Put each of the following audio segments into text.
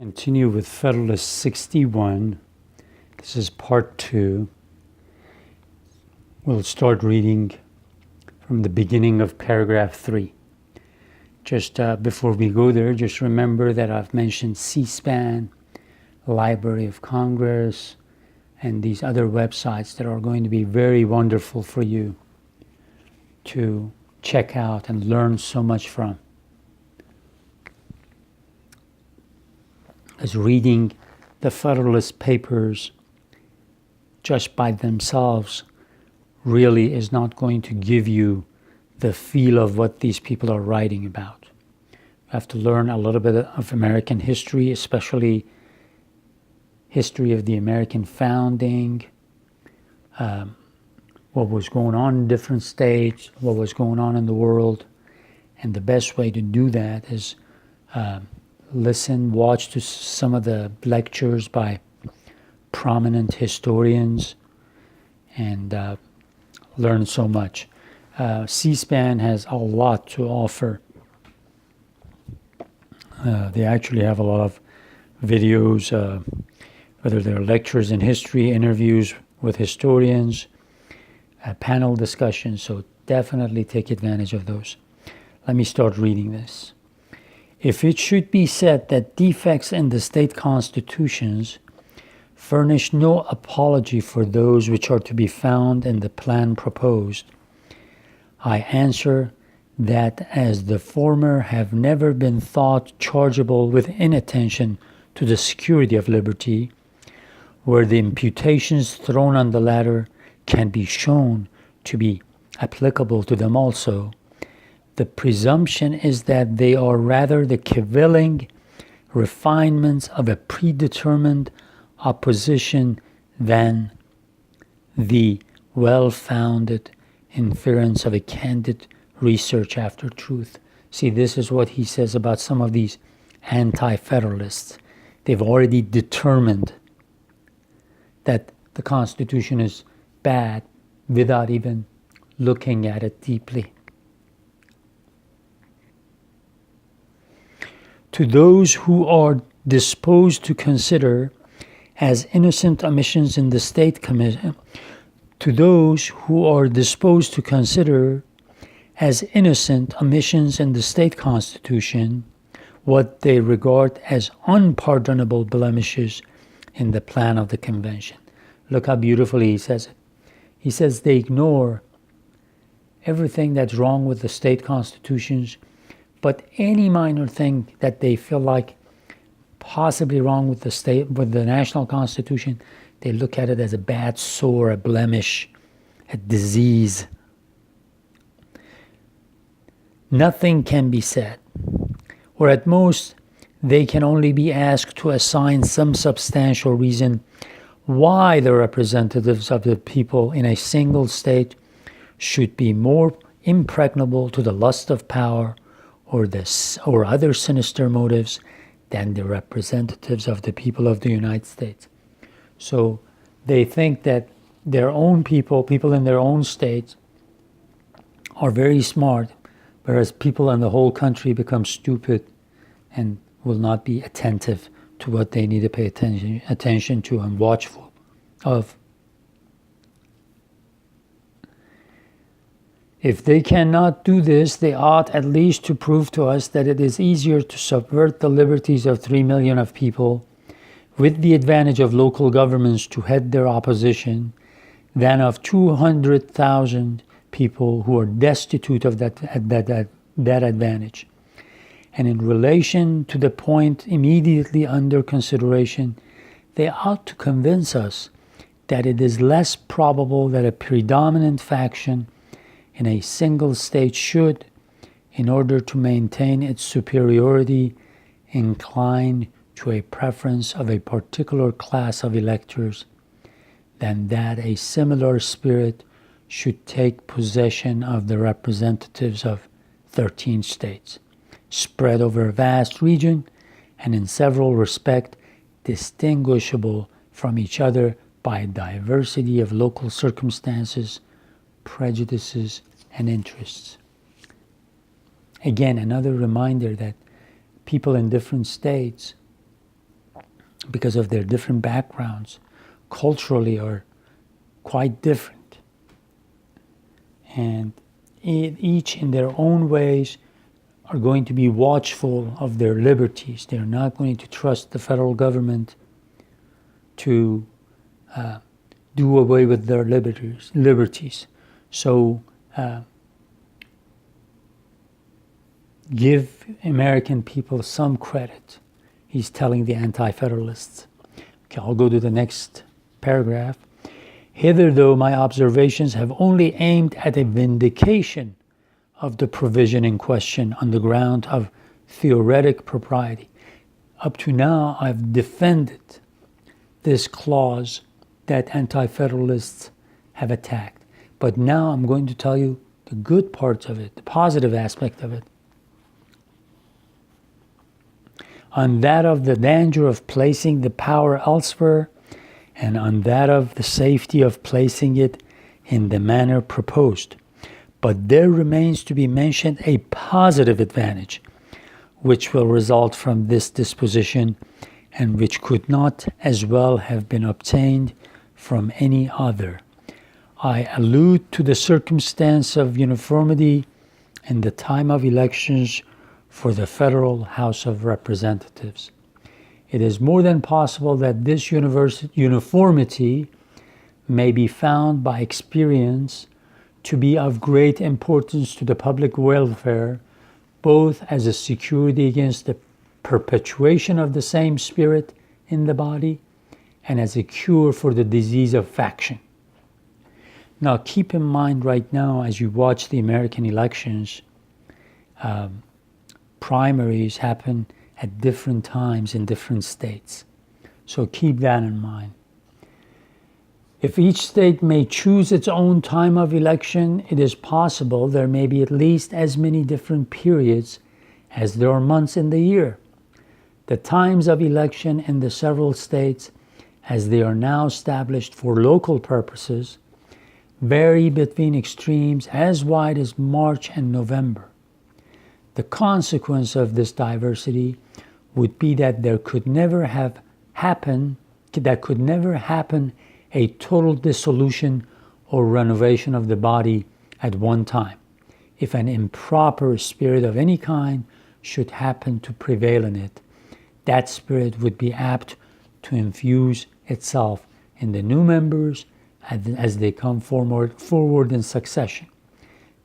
Continue with Federalist 61. This is part 2. We'll start reading from the beginning of paragraph 3. Just before we go there, just remember that I've mentioned C-SPAN, Library of Congress, and these other websites that are going to be very wonderful for you to check out and learn so much from. As reading the Federalist Papers just by themselves really is not going to give you the feel of what these people are writing about. You have to learn a little bit of American history, especially history of the American founding, what was going on in different states, what was going on in the world. And the best way to do that is watch to some of the lectures by prominent historians and learn so much. C-SPAN has a lot to offer. They actually have a lot of videos, whether they're lectures in history, interviews with historians, panel discussions, so definitely take advantage of those. Let me start reading this. If it should be said that defects in the state constitutions furnish no apology for those which are to be found in the plan proposed, I answer that as the former have never been thought chargeable with inattention to the security of liberty, where the imputations thrown on the latter can be shown to be applicable to them also, the presumption is that they are rather the cavilling refinements of a predetermined opposition than the well-founded inference of a candid research after truth. See, this is what he says about some of these anti-federalists. They've already determined that the Constitution is bad without even looking at it deeply. To those who are disposed to consider as innocent omissions in the state commission, to those who are disposed to consider as innocent omissions in the state constitution what they regard as unpardonable blemishes in the plan of the convention. Look how beautifully he says it. He says they ignore everything that's wrong with the state constitutions, but any minor thing that they feel like possibly wrong with the national constitution, they look at it as a bad sore, a blemish, a disease. Nothing can be said, or at most they can only be asked to assign some substantial reason why the representatives of the people in a single state should be more impregnable to the lust of power or other sinister motives than the representatives of the people of the United States. So they think that their own people in their own states, are very smart, whereas people in the whole country become stupid and will not be attentive to what they need to pay attention to and watchful of. If they cannot do this, they ought at least to prove to us that it is easier to subvert the liberties of 3 million of people with the advantage of local governments to head their opposition than of 200,000 people who are destitute of that advantage. And in relation to the point immediately under consideration, they ought to convince us that it is less probable that a predominant faction in a single state should, in order to maintain its superiority, incline to a preference of a particular class of electors, than that a similar spirit should take possession of the representatives of 13 states, spread over a vast region, and in several respects distinguishable from each other by a diversity of local circumstances, prejudices, and interests. Again, another reminder that people in different states because of their different backgrounds, culturally are quite different. And each in their own ways are going to be watchful of their liberties. They're not going to trust the federal government to do away with their liberties. So give American people some credit, he's telling the anti-federalists. Okay, I'll go to the next paragraph. Hitherto, my observations have only aimed at a vindication of the provision in question on the ground of theoretic propriety. Up to now, I've defended this clause that anti-federalists have attacked. But now I'm going to tell you the good parts of it, the positive aspect of it. On that of the danger of placing the power elsewhere, and on that of the safety of placing it in the manner proposed. But there remains to be mentioned a positive advantage, which will result from this disposition, and which could not as well have been obtained from any other. I allude to the circumstance of uniformity in the time of elections for the Federal House of Representatives. It is more than possible that this uniformity may be found by experience to be of great importance to the public welfare, both as a security against the perpetuation of the same spirit in the body and as a cure for the disease of faction. Now, keep in mind right now, as you watch the American elections, primaries happen at different times in different states. So keep that in mind. If each state may choose its own time of election, it is possible there may be at least as many different periods as there are months in the year. The times of election in the several states, as they are now established for local purposes, vary between extremes as wide as March and November. The consequence of this diversity would be that there could never happen a total dissolution or renovation of the body at one time, if an improper spirit of any kind should happen to prevail in it. That spirit would be apt to infuse itself in the new members as they come forward in succession.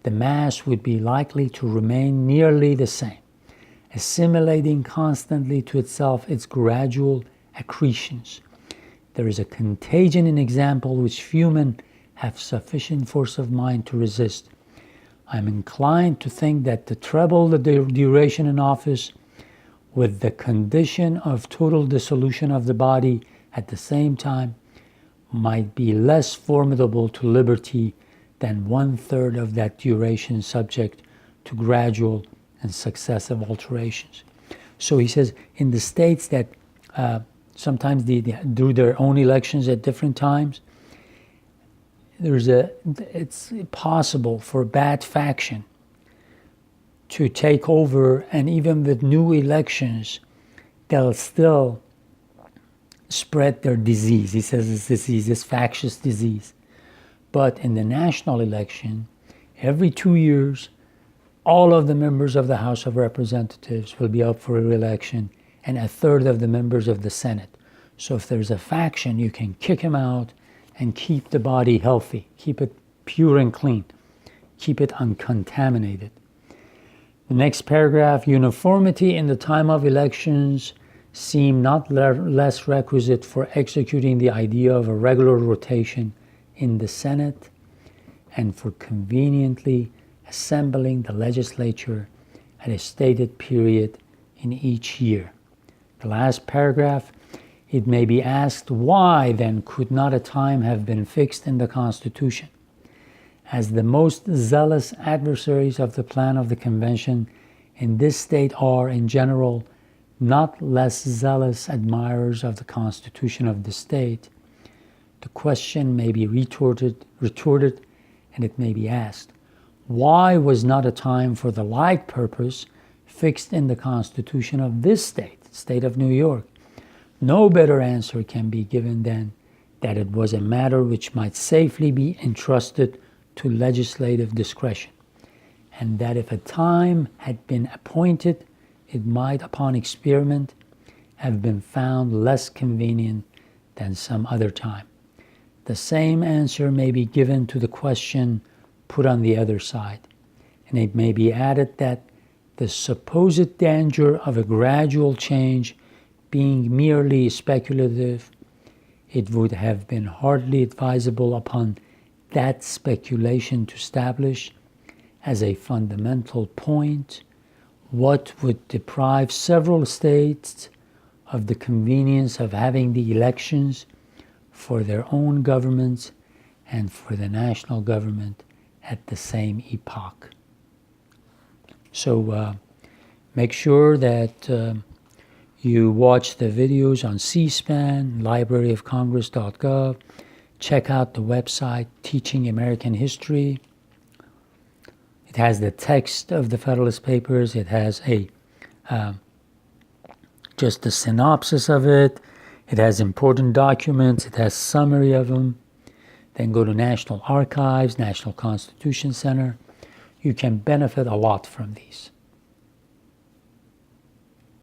The mass would be likely to remain nearly the same, assimilating constantly to itself its gradual accretions. There is a contagion in example which few men have sufficient force of mind to resist. I am inclined to think that to treble the duration in office with the condition of total dissolution of the body at the same time might be less formidable to liberty than 1/3 of that duration subject to gradual and successive alterations. So he says in the states that sometimes they do their own elections at different times, it's possible for a bad faction to take over, and even with new elections, they'll still spread their disease. He says this disease, this factious disease. But in the national election, every 2 years, all of the members of the House of Representatives will be up for re-election, and 1/3 of the members of the Senate. So if there's a faction, you can kick them out and keep the body healthy, keep it pure and clean, keep it uncontaminated. The next paragraph, uniformity in the time of elections seem not less requisite for executing the idea of a regular rotation in the Senate and for conveniently assembling the legislature at a stated period in each year. The last paragraph, it may be asked, why then could not a time have been fixed in the Constitution? As the most zealous adversaries of the plan of the convention in this state are, in general, not less zealous admirers of the Constitution of the state, the question may be retorted, and it may be asked, why was not a time for the like purpose fixed in the Constitution of this state, state of New York, No better answer can be given than that it was a matter which might safely be entrusted to legislative discretion, and that if a time had been appointed, it might, upon experiment, have been found less convenient than some other time. The same answer may be given to the question put on the other side, and it may be added that the supposed danger of a gradual change being merely speculative, it would have been hardly advisable upon that speculation to establish as a fundamental point what would deprive several states of the convenience of having the elections for their own governments and for the national government at the same epoch. So make sure that you watch the videos on C-SPAN, libraryofcongress.gov. Check out the website Teaching American History. It has the text of the Federalist Papers. It has just a synopsis of it. It has important documents. It has summary of them. Then go to National Archives, National Constitution Center. You can benefit a lot from these.